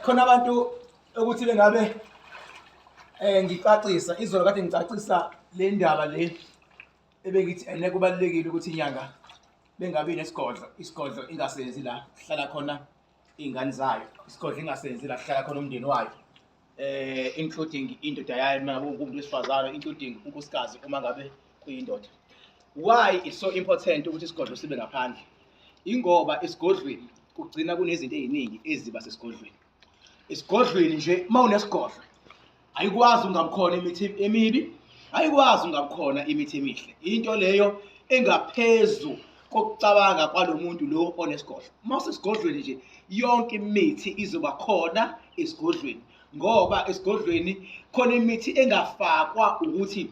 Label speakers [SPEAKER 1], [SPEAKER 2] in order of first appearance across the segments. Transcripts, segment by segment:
[SPEAKER 1] Khona abantu ukuthi bengabe ngicacisa izolo kade ngicacisa le ndaba le ebengithi ene kubalekile ukuthi inyanga bengabi nesigodlo, isigodlo ingasenzi la hlala khona izingane zayo, isigodlo ingasenzi la hlala khona umndeni wayo, including indoda yayo uma kuwumuntu wesifazane, including unkosikazi uma ngabe kuyindoda. Why it's so important ukuthi isigodlo sibe ngaphandle? Ingoba esigodlweni kugcina kunezinto eziningi eziba sesigodlweni. Isigodlweni nje mawunesigodlo ayikwazi ungabukhona imithi emibi, ayikwazi ungabukhona imithi emihle. Into leyo engaphezu kokucabanga kwalomuntu lo onesigodlo. Mawusesigodlweni nje yonke imithi izoba khona esigodlweni, ngoba esigodlweni khona imithi engafakwa ukuthi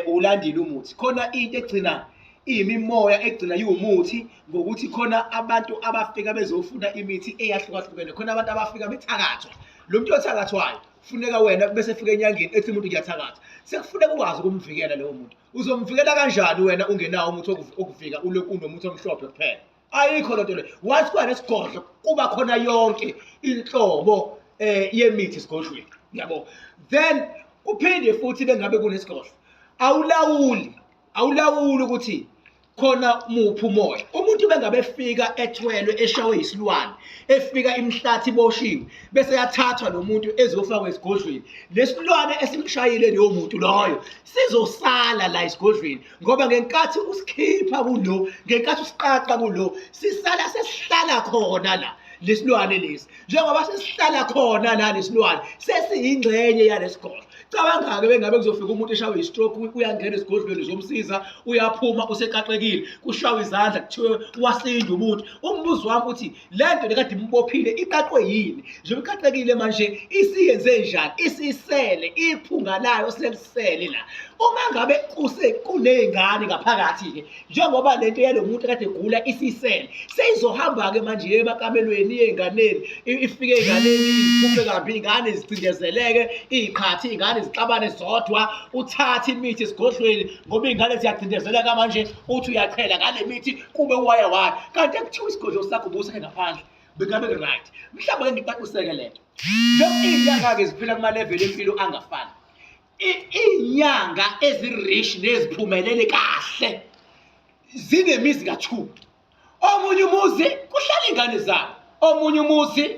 [SPEAKER 1] ulandile umuthi. Khona into egcina imimoya egcina yiwumuthi ngokuthi khona abantu abafika bezofuna imithi eyahlukahlukene. Khona abantu abafika bethakathwa. Lo muntu othakathwayo kufuneka wena bese efika enyangeni ethi umuntu uyathakatha. Sekufuneka ukwazi ukumvikela lowo muntu. Uzomvikela kanjani wena ungenawo umuthi okuvika unomuthi omhlophe kuphela? Ayikho lonto le. Once kuba nesigodlo kuba khona yonke inhlobo yemithi esigodlweni. Yabo. Then kuphinde futhi bengabe kunesigodlo. Awulawuli ukuthi khona muphi umoya. Umuntu bengabe efika ethwelwe eshawe isilwane, efika imhlathi iboshiwe, bese yathathwa lo muntu ezofakwa esigodlweni. Lesilwane esimshayile leyo muntu loyo sizosala la esigodlweni, ngoba ngenkathi usikhipha kulo, ngenkathi usiqaqa kulo, sisala sesihlala khona la lesilwane lesi. Njengoba sesihlala khona la lesilwane, sesiyingxenye yalesigodlo. Cabanga-ke bengabe kuzofika umuntu eshawe istroke, uyangena esigodlweni uzomsiza, uyaphuma useqaqekile, kushawa izandla kuthiwe wasinda umuntu. Umbuzo wami uthi le nto lekade imbophile iqaqwe yini? Njengoba iqaqekile manje isiyenze njani? Isisele iphunga layo selisele la. Uma ngabe kuney'ngane ngaphakathi-ke, njengoba lento yalo muntu kade egula isisele, seyizohamba-ke manje emakamelweni ey'nganeni, ifike ey'nganeni iziphuphe kabi, iy'ngane zicindezeleke, iy'qhathi, iy'ngane zixabane zodwa, uthathe imithi esigodlweni ngoba iy'ngane ziyacindezeleka manje, uthi uyachela ngale mithi kube uwaya. Kanti ekuthiwa isigodlo sakho ubusake ngaphandle bengabe right. Mhlawumbe-ke ngicaciseke lento. Njengoba iy'nyanga-ke ziphila kuma-level empilo angafani. Izinyanga ezi-rich neziphumelele kahle zinemizi ka-2. Omunye umuzi kuhlala iy'ngane zabo, omunye umuzi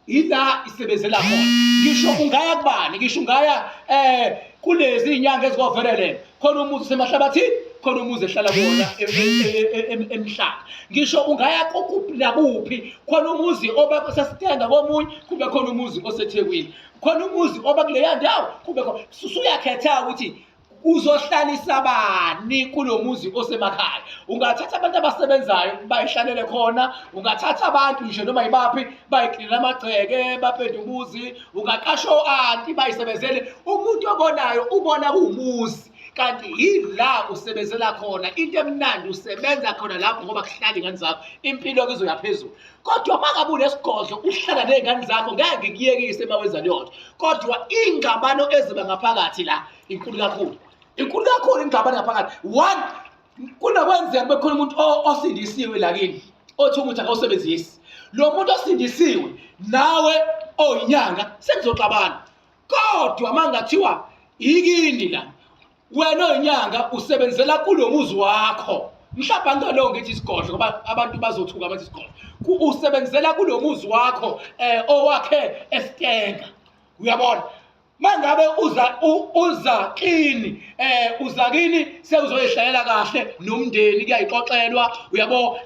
[SPEAKER 1] ila isebenzela khona. Ngisho ungaya kubani, ngisho ungaya kulezi izinyanga ezikoverelene, khona umuzi usemahlabathini, khona umuzi ehlala bona emhlanga. Ngisho ungaya kokuphi nakuphi, khona umuzi oba sesithenga komunye, kube khona umuzi oseThekwini, khona umuzi oba kuleya ndawo, kube khona. Usuyakhetha ukuthi uzohlalisa bani kulo muzi osemakhaya. Ungathatha abantu abasebenzayo bayihlalele khona, ungathatha abantu nje noma yibaphi bayikline amagceke, bapende umuzi, ungaqasha o-anti bayisebenzele. Umuntu obonayo ubona kuwumuzi, kanti yila usebenzela khona. Into emnandi usebenza khona lapho ngoba kuhlala iy'ngane zakho, impilo-ke izoya phezulu. Kodwa uma ngabe unesigodlo uhlala ney'ngane zakho, ngeke ngikuyekise uma wenza leyo nto. Kodwa iy'ngxabano eziba ngaphakathi la inkulu kakhulu. Inkulu kakhulu ingxabano ngaphakathi. One, kunokwenzeka kube khona umuntu osindisiwe lakini othi umuthi akawusebenzisi. Lo muntu osindisiwe nawe oyinyanga sekuzoxabana. Kodwa uma ngathiwa yikini la, wena oyinyanga usebenzela kulo muzi wakho. Mhlawumbe angalo ngithi isigodlo ngoba abantu bazothuka abathi isigodlo. Usebenzela kulo muzi wakho owakhe esitenga. Uyabona? Mangabe uza kini uza kini sewuzoyihlayela kahle nomndeni, kuyayixoxelwa, uyabo,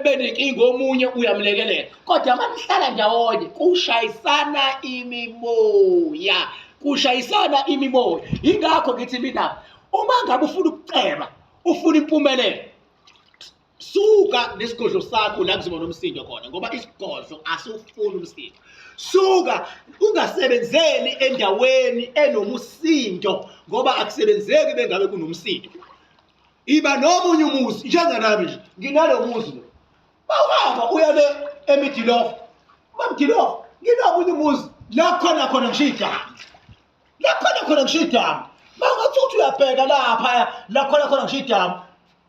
[SPEAKER 1] benenkinga omunye uyamlekelela. Kodwa manihlala ndawonye kushayisana imimoya, kushayisana imimoya. Ingakho ngithi mina uma ngabe ufuna ukuceba, ufuna impumelelo, suka nesigodlo sakho la kuzoba nomsindo khona, ngoba isigodlo asifuni umsindo. Suka ungasebenzeli endaweni enomsindo, ngoba akusebenzeki bengabe kunomsindo. Iba nomunye umuzi njenganami nje, nginalo muzi lo. Bawuhamba uya le eMidilofo, uMidilofo nginomunye umuzi la khona ngishidama, la khona ngishidama. Mangathi uthi uyabheka lapha la khona ngishidama,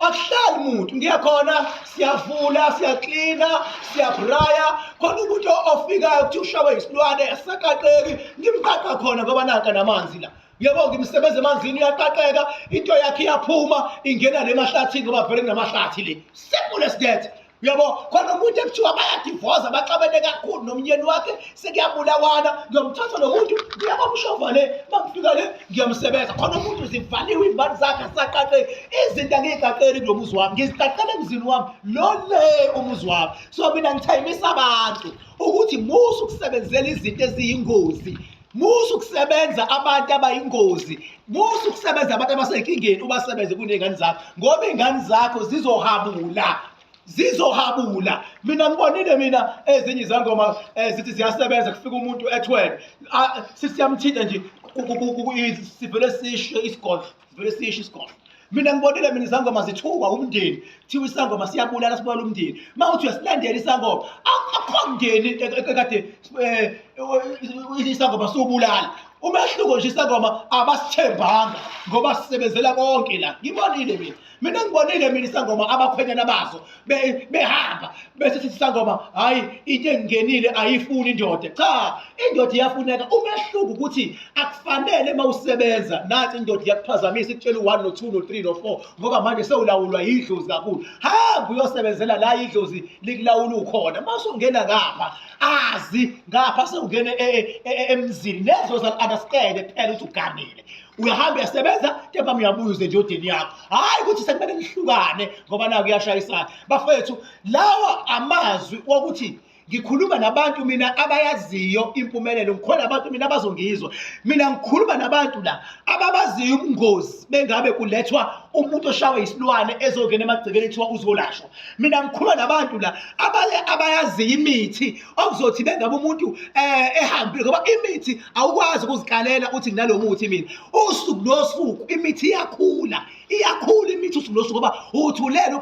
[SPEAKER 1] akuhlali umuntu ngiyakhona siyavula siyaklina siyabraya khona umuntu ofikayo kuthi ushawe isilwane asaqaqeki ngimqaqa khona ngoba naka namanzi la yebo ngimsebenza emanzini uyaqaqeka into yakhe iyaphuma ingena nemahlathini ngoba vele kunamahlathi le simple as that yabo khona umuntu ekuthiwa bayadivoza baxabene kakhulu nomyeni wakhe sekuyabulawana ngiyomthatha lo muntu ngiyabamshova le bangifika le ngiyamsebenza khona umuntu zivaliwe izibani zakhe asaqaqeki izinto angiyigaqeli kulo muzi wami ngizigaqela emzini wami lole umuzi wami so mina ngithayimisa abantu ukuthi musu ukusebenzela izinto eziyingozi musu ukusebenza abantu abayingozi musu ukusebenza abantu abasenkingeni ubasebenze kunezingane zakho ngoba izingane zakho zizohabula mina ngibonile mina ezinye izangoma zithi ziyasebenza kufika umuntu ethwele sisiyamthinta nje sivele sisho isigolo mina ngibonile mina izangoma zithukwa umndeni thiwa isangoma siyabulala sibulala umndeni mawuthi uyasilandela isangoma akho mndeni ekade isangoma sobulala umehluko nje isangoma abasithembanga ngoba sisebenzela konke la ngibonile mina ngibonile mina isangoma abakhwenyana bazo behamba bese sithi isangoma hayi into engenile ayifuni indoda cha indoda iyafuneka umehluko ukuthi akufanele mawusebenza nathi indoda iyakuphazamisa ikutshela u1 no2 no3 no4 ngoba manje sewulawulwa idlozi kakhulu hamba uyosebenzela la idlozi likulawula ukhona masungena ngapha azi ngapha sewungena emzini nedlozi understand phela ukuthi uganile uyahamba uyasebenza kepha uyabuza endodeni yakho hayi ukuthi sekumele nihlukane ngoba naku kuyashayisana bafethu lawa amazwi wokuthi ngikhuluma nabantu mina abayaziyo impumelelo ngikhona abantu mina abazongizwa mina ngikhuluma nabantu la ababaziyo ubungozi bengabe kulethwa umuntu oshawe isilwane ezongena emagcekeni ethiwa uzolashwa mina ngikhuluma nabantu la abayaziyo imithi okuzothi bengabe umuntu ehambile ngoba imithi awukwazi ukuzikalela uthi nginalomuthi mina usuku nosuku imithi iyakhula imithi usuku nosuku ngoba uthi ulele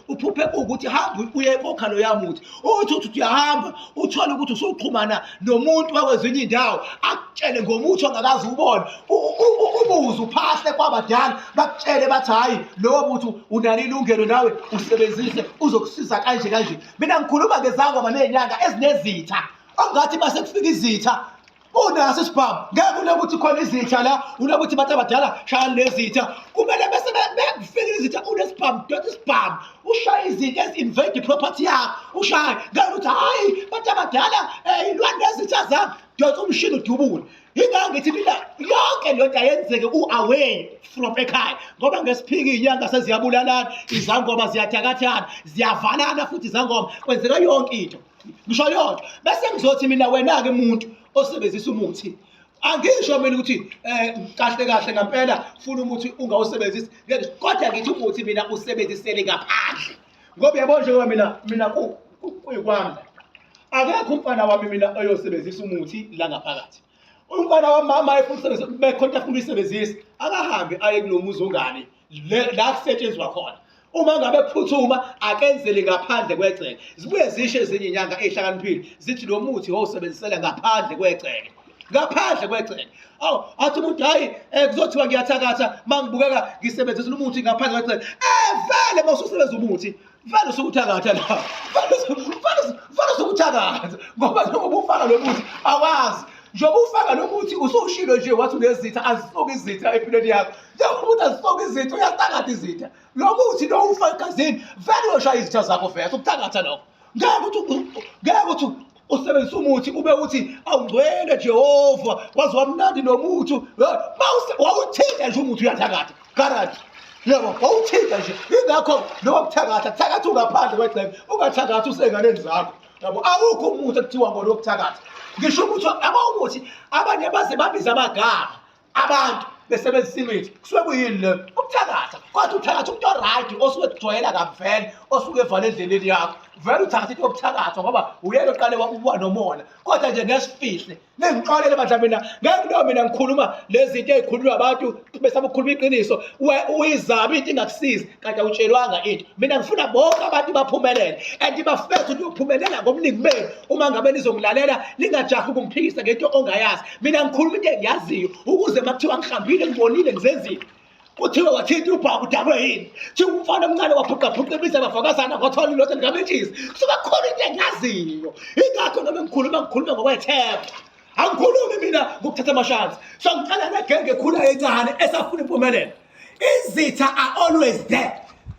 [SPEAKER 1] uphuphe ukuthi hamba uye kokhalo yamuthi uthi uyahamba uthola ukuthi usuqhumana nomuntu wakwezinye indawo akutshele ngomuthi ongakazi ubona ubuze uphahle kwabadala bakutshele bathi hayi lo muthi unalo ilungelo nawe usebenzise uzokusiza kanje mina ngikhuluma ngezangoma nezinyanga ezinezitha ongathi mase kufika izitha unaso isibhamu ngeke unokuthi khona izitha la unokuthi abantu abadala shaya lezitha kumele bese befika izitha unesibhamu isibhamu ushaya izinto ezi-invade property yakho ushaye ngeke uthi hayi abantu abadala ilwane lezitha zami dotha umshini udubule yingakho ngithi mina yonke le nto ayenzeke u-away from ekhaya ngoba ngesiphika iy'nyanga seziyabulalana izangoma ziyathakathana ziyavalana futhi izangoma kwenzeka yonke into ngisho yonke bese ngizothi mina wena-ke muntu osebenzisa umuthi angisho mina ukuthi kahle ngampela funa umuthi ungawusebenzisi kodwa ngithi umuthi mina usebenzisele ngaphandle ngoba uyabona njengoba mina kuyikwami akekho umfana wami mina oyosebenzisa umuthi la ngaphakathi umfana wamama efuna bekhona afuna uyisebenzisa akahambe aye kulomuzi ungane la kusetshenzwa khona uma ngabe kuphuthuma akenzele ngaphandle kwegceke zibuye zisho ezinye inyanga ezihlakaniphile zithi lo muthi wawusebenzisela ngaphandle kwegceke athi umuntu hayi kuzothiwa ngiyathakatha mangibukeka ngisebenzisa umuthi ngaphandle kwegceke vele mawususebenza umuthi vele usukuthakatha la vele usukuthakatha ngoba njengoba ufaka lo muthi awazi njengoba ufaka lo muthi usushilo nje wathi unezitha azisuka izitha empilweni yakho njengoba umuntu azisuka izitha uyathakatha izitha lo muthi lo ufaka egazini vele uyoshaya izitha zakho vele ukuthakatha lokho ngeke ukuthi usebenzisa umuthi ube uthi awungcwele Jehova wazi wamnandi nomuthi wawuthinta nje umuthi uyathakatha garage yebo wawuthinta nje ingakho nokuthakatha ungaphandle kwegceke ungathakathi usenganeni zakho yabo awukho umuthi ekuthiwa ngolo wokuthakatha ngisho ukuthi abawukuthi abanye baze babiza amagama abantu besebenzisa imithi kusuke kuyini le ukuthakatha kodwa uthakatha umuntu oright osuke kujwayela kamvele osuke evale endleleni yakho vele uthakatha into yokuthakatha ngoba uyena oqale wakuba nomona kodwa nje ngesifihle nengixolele bandla mina ngikhuluma lezi zinto ezikhulunywa abantu bese ukukhuluma iqiniso uyizabi into ingakusizi kanti awutshelwanga into mina ngifuna bonke abantu baphumelele and bafethu ukuphumelela ngomningi benu uma ngabe nizongilalela lingajahi ukungiphikisa ngento ongayazi mina ngikhuluma into engiyaziyo ukuze makuthiwa ngihambile ngibonile ngizenzile kuthiwa wathinta ubhaka udakwe yini thi umfana omncane waphucaphuca ibiza abafokazana kwathola ilotha likametshisi kusuka khona into engaziyo ingakho noma ngikhuluma ngokwethemba angikhulumi mina ngokuthatha amashansi so ngicela negenge ekhula encane esafuna impumelelo izitha are always there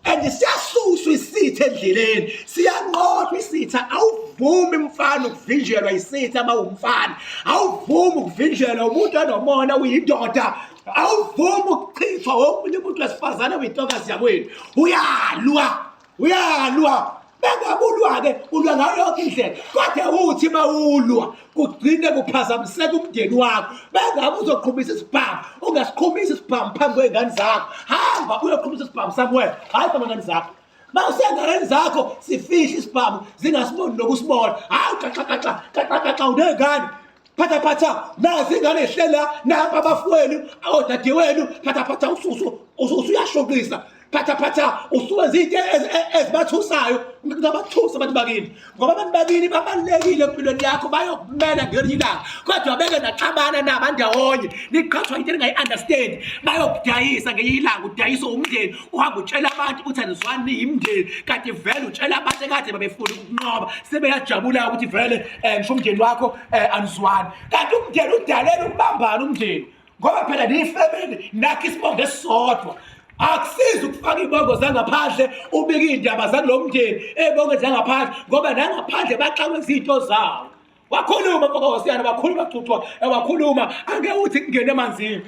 [SPEAKER 1] and siyasuswa isitha endleleni siyanqothwa isitha awuvumi mfana ukuvinjelwa isitha mawumfana awuvumi ukuvinjelwa umuntu anomona uyindoda awuvumi ukuchithwa womunye umuntu wesifazane uyintokazi yakwenu uyalwa bengabulwa-ke ulwa ngayo yonke indlela kodwa uthi mawulwa kugcine kuphazamiseka umndeni wakho bengabe uzoqhumisa isibhamu ungasiqhumisa isibhamu phambi kwey'ngane zakho hamba uyoqhumisa isibhamu somewhere hhayi phambi kwey'ngane zakho ma usey'nganeni zakho sifihle isibhamu zingasiboni nokusibona hayi xaxaxaxa uney'ngane phathaphatha nazi ingane ehlela nampa abafowenu odadewenu phathaphatha usuyashoqisa phathaphatha usuwenza into ezibathusayo ngabathusa abantu bakini ngoba abantu bakini babalulekile empilweni yakho bayokumela ngelinye ilanga kodwa beke naxabana nabo ndawonye niqhathwa into engayi-understand bayokudayisa ngelinye ilanga udayisa umndeni uhambe utshela abantu ukuthi anizwani niyimndeni kanti vele utshela abantu ekade babefuna ukunqoba sebeyajabula ukuthi vele ngisho umndeni wakho anizwani kanti umndeni udalela ukubambana umndeni ngoba phela niyifemini nakho isibongo esisodwa akusizi ukufaka ibongo zangaphandle ubike iy'ndaba zakulo mndeni ey'bongo zangaphandle ngoba nangaphandle baxakwe izinto zawo wakhuluma mfoka wosiyana wakhuluma chuchwa wakhuluma angeke uthi kungene emanzini